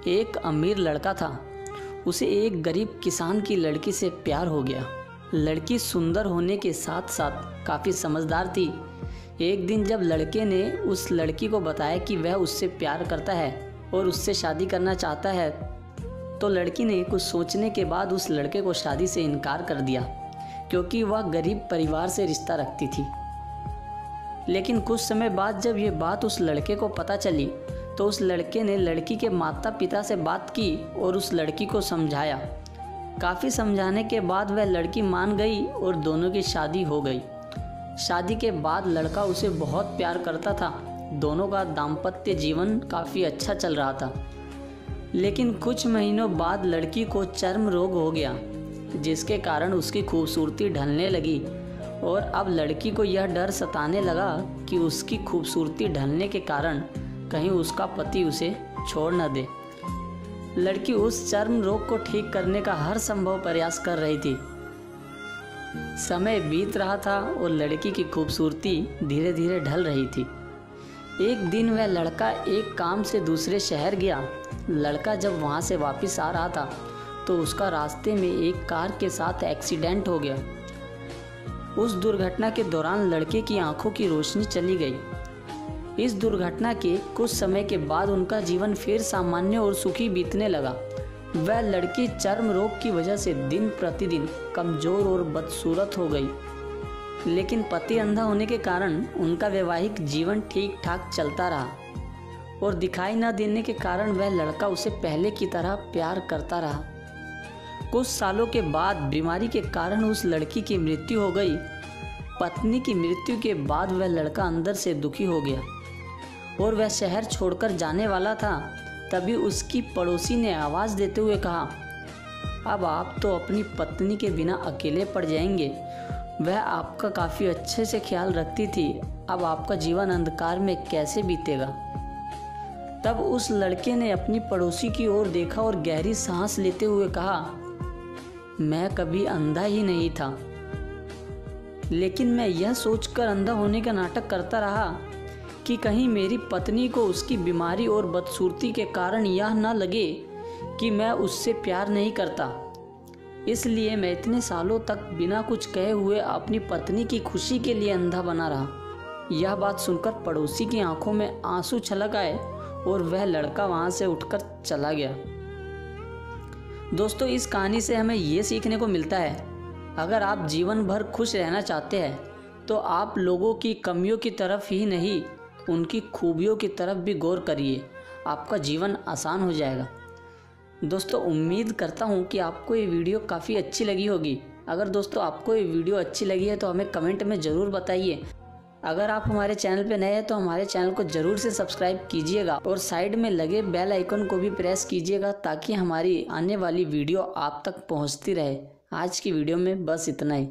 एक अमीर लड़का था, उसे एक गरीब किसान की लड़की से प्यार हो गया। लड़की सुंदर होने के साथ साथ काफ़ी समझदार थी। एक दिन जब लड़के ने उस लड़की को बताया कि वह उससे प्यार करता है और उससे शादी करना चाहता है, तो लड़की ने कुछ सोचने के बाद उस लड़के को शादी से इनकार कर दिया, क्योंकि वह गरीब परिवार से रिश्ता रखती थी। लेकिन कुछ समय बाद जब ये बात उस लड़के को पता चली, तो उस लड़के ने लड़की के माता पिता से बात की और उस लड़की को समझाया। काफ़ी समझाने के बाद वह लड़की मान गई और दोनों की शादी हो गई। शादी के बाद लड़का उसे बहुत प्यार करता था। दोनों का दाम्पत्य जीवन काफ़ी अच्छा चल रहा था। लेकिन कुछ महीनों बाद लड़की को चर्म रोग हो गया, जिसके कारण उसकी खूबसूरती ढलने लगी और अब लड़की को यह डर सताने लगा कि उसकी खूबसूरती ढलने के कारण कहीं उसका पति उसे छोड़ न दे। लड़की उस चर्म रोग को ठीक करने का हर संभव प्रयास कर रही थी। समय बीत रहा था और लड़की की खूबसूरती धीरे धीरे ढल रही थी। एक दिन वह लड़का एक काम से दूसरे शहर गया। लड़का जब वहां से वापस आ रहा था तो उसका रास्ते में एक कार के साथ एक्सीडेंट हो गया। उस दुर्घटना के दौरान लड़के की आंखों की रोशनी चली गई। इस दुर्घटना के कुछ समय के बाद उनका जीवन फिर सामान्य और सुखी बीतने लगा। वह लड़की चर्म रोग की वजह से दिन प्रतिदिन कमज़ोर और बदसूरत हो गई, लेकिन पति अंधा होने के कारण उनका वैवाहिक जीवन ठीक ठाक चलता रहा और दिखाई न देने के कारण वह लड़का उसे पहले की तरह प्यार करता रहा। कुछ सालों के बाद बीमारी के कारण उस लड़की की मृत्यु हो गई। पत्नी की मृत्यु के बाद वह लड़का अंदर से दुखी हो गया और वह शहर छोड़कर जाने वाला था। तभी उसकी पड़ोसी ने आवाज़ देते हुए कहा, अब आप तो अपनी पत्नी के बिना अकेले पड़ जाएंगे। वह आपका काफ़ी अच्छे से ख्याल रखती थी। अब आपका जीवन अंधकार में कैसे बीतेगा। तब उस लड़के ने अपनी पड़ोसी की ओर देखा और गहरी सांस लेते हुए कहा, मैं कभी अंधा ही नहीं था, लेकिन मैं यह सोचकर अंधा होने का नाटक करता रहा कि कहीं मेरी पत्नी को उसकी बीमारी और बदसूरती के कारण यह न लगे कि मैं उससे प्यार नहीं करता। इसलिए मैं इतने सालों तक बिना कुछ कहे हुए अपनी पत्नी की खुशी के लिए अंधा बना रहा। यह बात सुनकर पड़ोसी की आंखों में आंसू छलक आए और वह लड़का वहां से उठकर चला गया। दोस्तों, इस कहानी से हमें ये सीखने को मिलता है, अगर आप जीवन भर खुश रहना चाहते हैं तो आप लोगों की कमियों की तरफ ही नहीं, उनकी खूबियों की तरफ भी गौर करिए। आपका जीवन आसान हो जाएगा। दोस्तों, उम्मीद करता हूँ कि आपको ये वीडियो काफ़ी अच्छी लगी होगी। अगर दोस्तों आपको ये वीडियो अच्छी लगी है तो हमें कमेंट में ज़रूर बताइए। अगर आप हमारे चैनल पे नए हैं तो हमारे चैनल को ज़रूर से सब्सक्राइब कीजिएगा और साइड में लगे बेल आइकन को भी प्रेस कीजिएगा, ताकि हमारी आने वाली वीडियो आप तक पहुँचती रहे। आज की वीडियो में बस इतना ही।